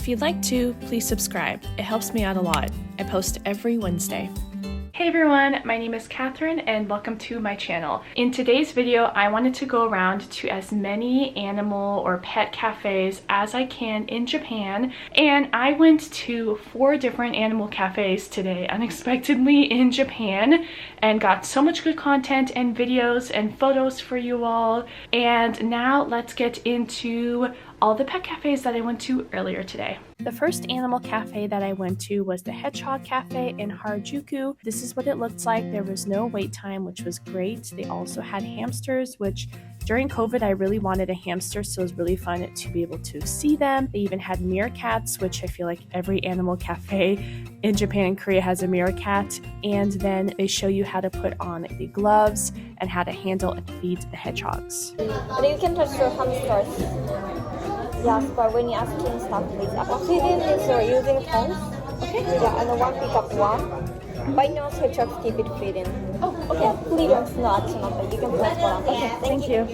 If you'd like to, please subscribe. It helps me out a lot. I post every Wednesday. Hey everyone, my name is Catherine and welcome to my channel. In today's video, I wanted to go around to as many animal or pet cafes as I can in Japan, and I went to 4 different animal cafes today unexpectedly in Japan and got so much good content and videos and photos for you all. And now let's get into all the pet cafes that I went to earlier today. The first animal cafe that I went to was the Hedgehog Cafe in Harajuku. This is what it looked like. There was no wait time, which was great. They also had hamsters, which during COVID, I really wanted a hamster, so it was really fun to be able to see them. They even had meerkats, which I feel like every animal cafe in Japan and Korea has a meerkat. And then they show you how to put on the gloves and how to handle and feed the hedgehogs. But you can touch your hamsters. Yes, but when you ask him stuff, please. Feeding is using phones. Okay. Yeah, and one pick up one. By now, hedgehogs keep it feeding. Oh, okay. Yeah, please not. You can press one. Okay, thank you.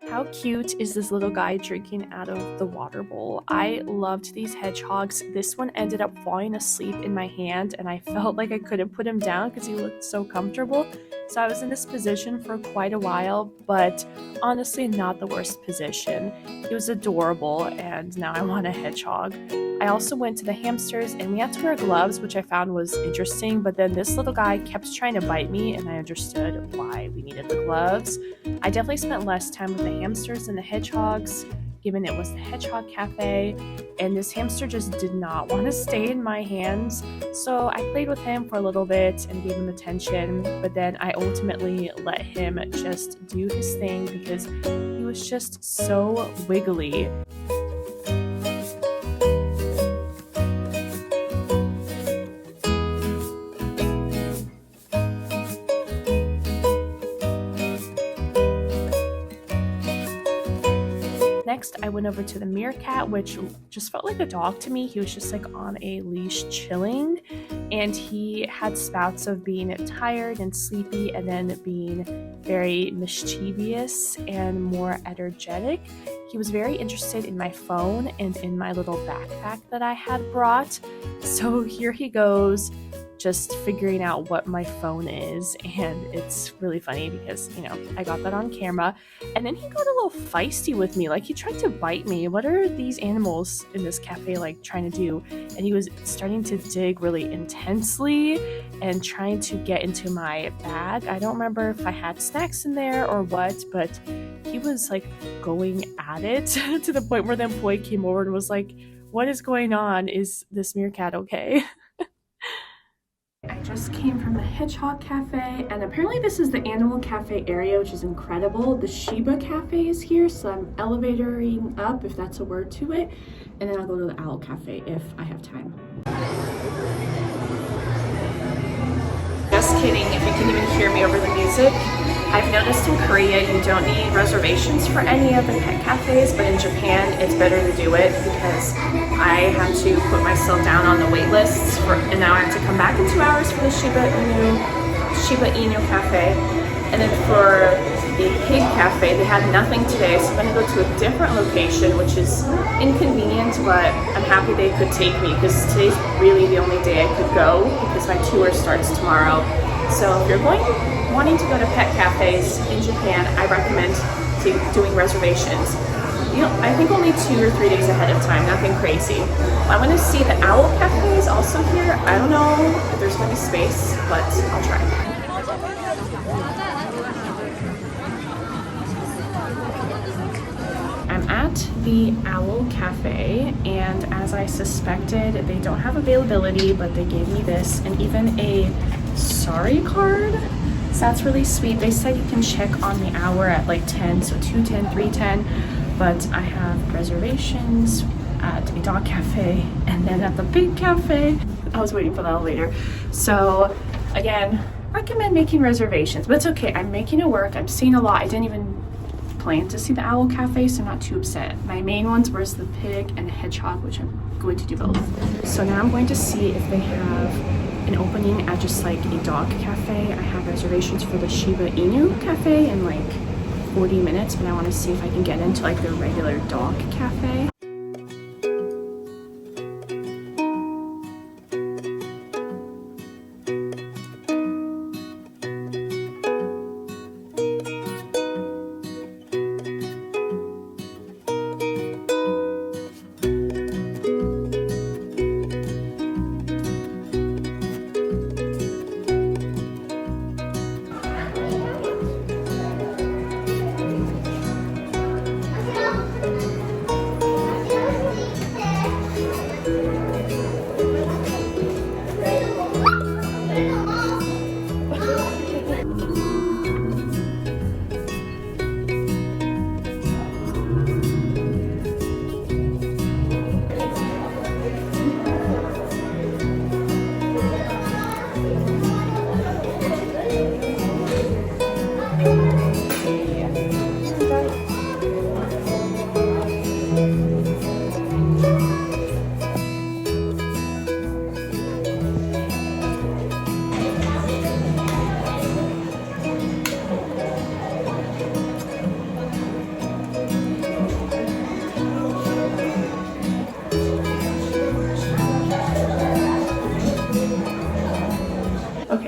How cute is this little guy drinking out of the water bowl? I loved these hedgehogs. This one ended up falling asleep in my hand and I felt like I couldn't put him down because he looked so comfortable. So I was in this position for quite a while, but honestly not the worst position. He was adorable and now I want a hedgehog. I also went to the hamsters and we had to wear gloves, which I found was interesting, but then this little guy kept trying to bite me and I understood why we needed the gloves. I definitely spent less time with the hamsters than the hedgehogs, given it was the Hedgehog Cafe, and this hamster just did not want to stay in my hands, so I played with him for a little bit and gave him attention, but then I ultimately let him just do his thing because he was just so wiggly. Next, I went over to the meerkat, which just felt like a dog to me. He was just like on a leash chilling, and he had spouts of being tired and sleepy and then being very mischievous and more energetic. He was very interested in my phone and in my little backpack that I had brought. So here he goes, just figuring out what my phone is, and it's really funny because, you know, I got that on camera, and then he got a little feisty with me, like he tried to bite me. What are these animals in this cafe like trying to do? And he was starting to dig really intensely and trying to get into my bag. I don't remember if I had snacks in there or what, but he was like going at it to the point where the employee came over and was like, "What is going on? Is this meerkat okay?" I Just came from the Hedgehog Cafe, and apparently this is the Animal Cafe area, which is incredible. The Shiba Cafe is here, so I'm elevatoring up, if that's a word to it, and then I'll go to the Owl Cafe if I have time. Just kidding, if you can even hear me over the music. I've noticed in Korea you don't need reservations for any of the pet cafes, but in Japan it's better to do it because I had to put myself down on the wait lists and now I have to come back in 2 hours for the Shiba Inu Cafe. And then for the Pig Cafe, they had nothing today, so I'm going to go to a different location, which is inconvenient, but I'm happy they could take me because today's really the only day I could go because my tour starts tomorrow. So if you're wanting to go to pet cafes in Japan, I recommend doing reservations. You know, I think only 2 or 3 days ahead of time, nothing crazy. I want to see the Owl Cafe is also here. I don't know if there's going to be space, but I'll try. I'm at the Owl Cafe, and as I suspected, they don't have availability, but they gave me this and even a sorry card. So that's really sweet. They said you can check on the hour at like 10, so 2:10, 3:10, but I have reservations at a dog cafe and then at the Pig Cafe. I was waiting for the elevator. So again, recommend making reservations, but it's okay. I'm making it work. I'm seeing a lot. I didn't even plan to see the Owl Cafe, so I'm not too upset. My main ones were the Pig and the Hedgehog, which I'm going to do both. So now I'm going to see if they have an opening at just like a dog cafe. I have reservations for the Shiba Inu Cafe in like 40 minutes, but I want to see if I can get into like the regular dog cafe.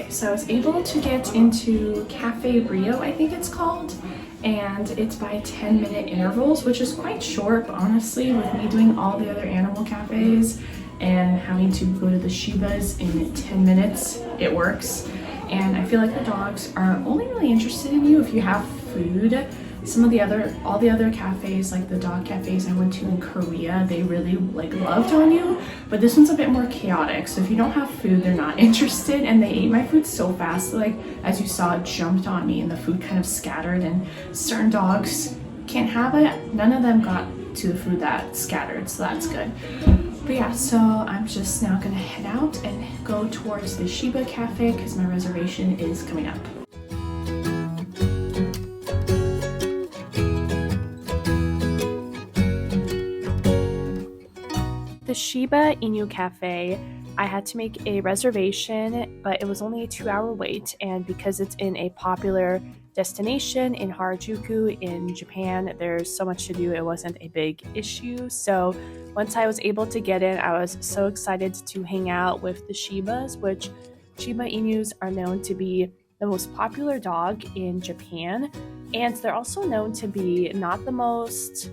So I was able to get into Cafe Rio, I think it's called, and it's by 10-minute intervals, which is quite short, but honestly, with me doing all the other animal cafes and having to go to the Shibas in 10 minutes, it works. And I feel like the dogs are only really interested in you if you have food. All the other cafes, like the dog cafes I went to in Korea, they really like loved on you, but this one's a bit more chaotic. So if you don't have food, they're not interested, and they ate my food so fast, like as you saw, it jumped on me and the food kind of scattered, and certain dogs can't have it. None of them got to the food that scattered, so that's good. But yeah, so I'm just now gonna head out and go towards the Shiba Cafe because my reservation is coming up. The Shiba Inu Cafe, I had to make a reservation, but it was only a 2-hour wait, and because it's in a popular destination in Harajuku in Japan, there's so much to do, it wasn't a big issue. So once I was able to get in, I was so excited to hang out with the Shibas, which Shiba Inus are known to be the most popular dog in Japan, and they're also known to be not the most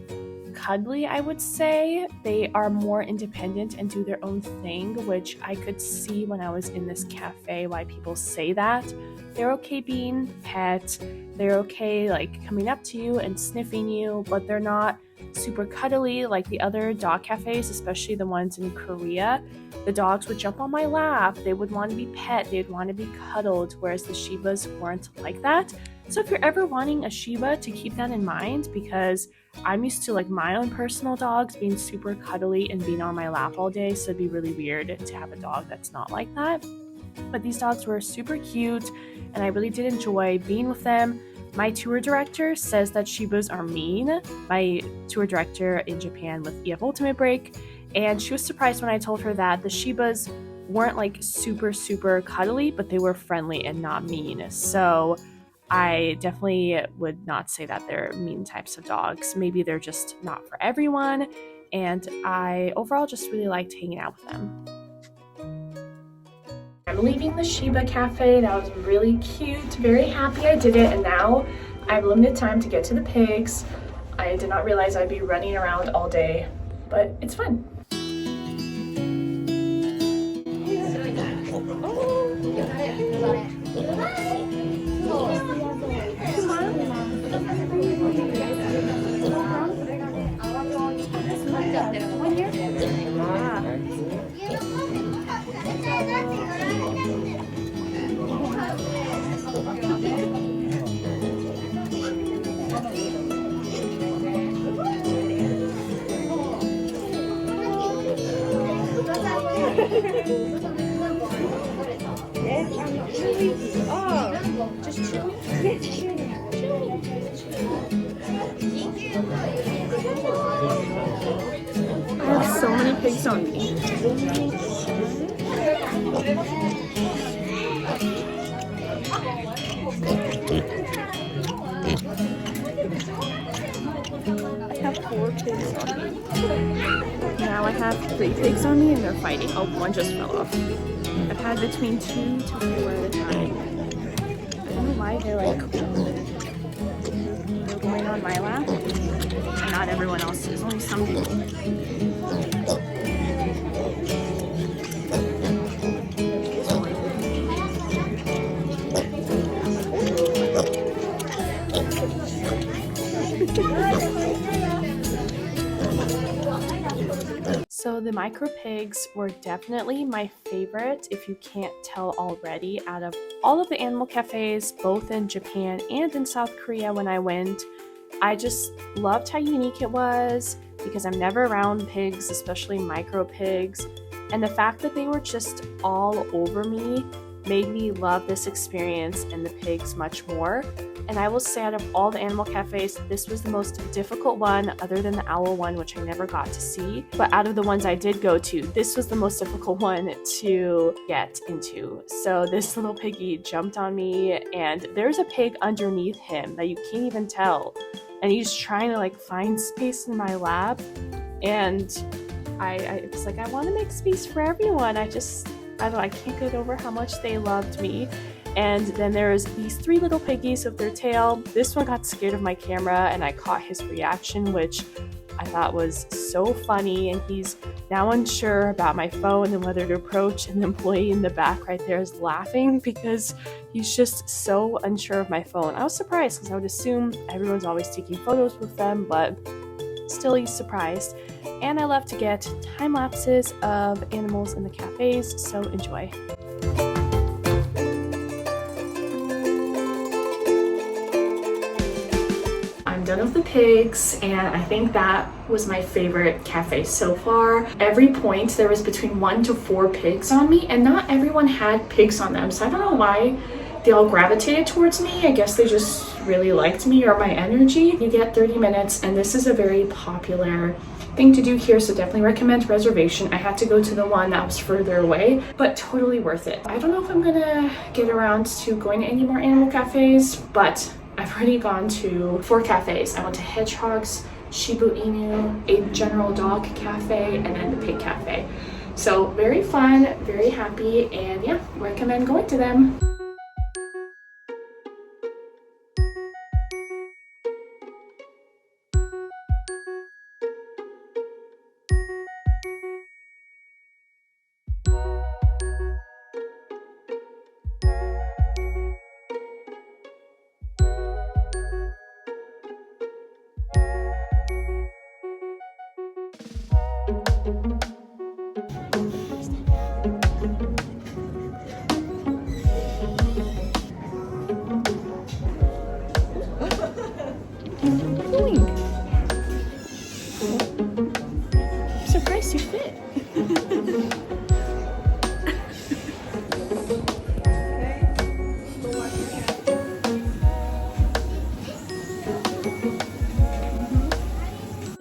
cuddly, I would say. They are more independent and do their own thing, which I could see when I was in this cafe why people say that. They're okay being pet, they're okay like coming up to you and sniffing you, but they're not super cuddly like the other dog cafes, especially the ones in Korea. The dogs would jump on my lap, they would want to be pet, they'd want to be cuddled, whereas the Shibas weren't like that. So if you're ever wanting a Shiba, to keep that in mind, because I'm used to like my own personal dogs being super cuddly and being on my lap all day, so it'd be really weird to have a dog that's not like that. But these dogs were super cute and I really did enjoy being with them. My tour director says that Shibas are mean. My tour director in Japan with EF Ultimate Break, and she was surprised when I told her that the Shibas weren't like super cuddly, but they were friendly and not mean. So I definitely would not say that they're mean types of dogs. Maybe they're just not for everyone, and I overall just really liked hanging out with them. I'm leaving the Shiba Cafe. That was really cute. Very happy I did it, and now I have limited time to get to the pigs. I did not realize I'd be running around all day, but it's fun. I have so many pigs on me. I have 4 pigs on me. Now I have 3 pigs on me and they're fighting. Oh, one just fell off. I've had between 2 to 4 at a time. I don't know why they're like going on my lap and not everyone else's, only some people. So the micro pigs were definitely my favorite, if you can't tell already, out of all of the animal cafes, both in Japan and in South Korea when I went. I just loved how unique it was because I'm never around pigs, especially micro pigs, and the fact that they were just all over me made me love this experience and the pigs much more. And I will say, out of all the animal cafes, this was the most difficult one, other than the owl one, which I never got to see. But out of the ones I did go to, this was the most difficult one to get into. So this little piggy jumped on me, and there's a pig underneath him that you can't even tell. And he's trying to like find space in my lap. And I was like, I want to make space for everyone. I don't know, I can't get over how much they loved me. And then there's these 3 little piggies with their tail. This one got scared of my camera and I caught his reaction, which I thought was so funny. And he's now unsure about my phone and whether to approach, and the employee in the back right there is laughing because he's just so unsure of my phone. I was surprised because I would assume everyone's always taking photos with them, but still he's surprised. And I love to get time lapses of animals in the cafes, so enjoy. I'm done with the pigs, and I think that was my favorite cafe so far. Every point there was between 1 to 4 pigs on me, and not everyone had pigs on them, so I don't know why they all gravitated towards me. I guess they just really liked me or my energy. You get 30 minutes, and this is a very popular thing to do here, so definitely recommend reservation. I had to go to the one that was further away, but totally worth it. I don't know if I'm gonna get around to going to any more animal cafes, but I've already gone to 4 cafes. I went to Hedgehog's, Shiba Inu, a general dog cafe, and then the pig cafe. So very fun, very happy, and yeah, recommend going to them.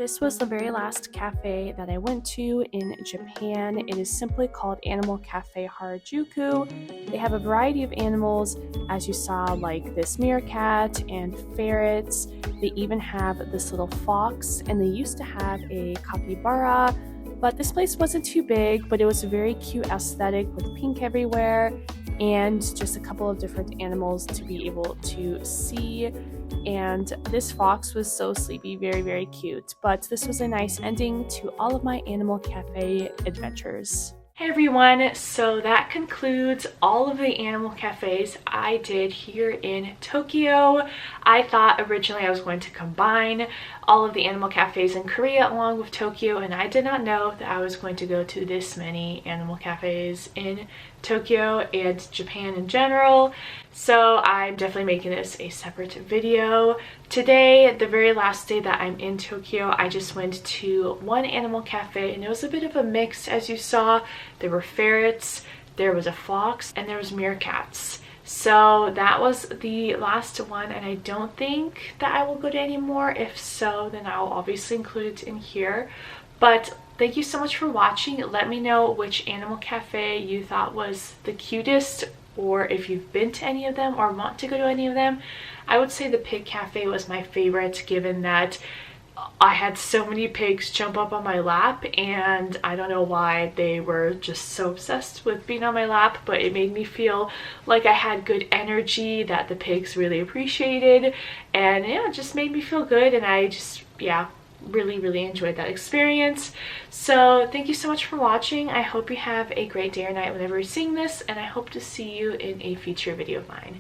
This was the very last cafe that I went to in Japan. It is simply called Animal Cafe Harajuku. They have a variety of animals, as you saw, like this meerkat and ferrets. They even have this little fox, and they used to have a capybara, but this place wasn't too big, but it was a very cute aesthetic with pink everywhere and just a couple of different animals to be able to see. And this fox was so sleepy, very, very cute. But this was a nice ending to all of my Animal Cafe adventures. Hey everyone, so that concludes all of the animal cafes I did here in Tokyo. I thought originally I was going to combine all of the animal cafes in Korea along with Tokyo, and I did not know that I was going to go to this many animal cafes in Tokyo and Japan in general. So I'm definitely making this a separate video. Today, the very last day that I'm in Tokyo, I just went to one animal cafe, and it was a bit of a mix, as you saw. There were ferrets, there was a fox, and there was meerkats. So that was the last one, and I don't think that I will go to any more. If so, then I will obviously include it in here. But thank you so much for watching. Let me know which animal cafe you thought was the cutest, or if you've been to any of them or want to go to any of them. I would say the pig cafe was my favorite, given that I had so many pigs jump up on my lap, and I don't know why they were just so obsessed with being on my lap, but it made me feel like I had good energy that the pigs really appreciated, and yeah, it just made me feel good, and I just, yeah, really enjoyed that experience. So thank you so much for watching. I hope you have a great day or night whenever you're seeing this, and I hope to see you in a future video of mine.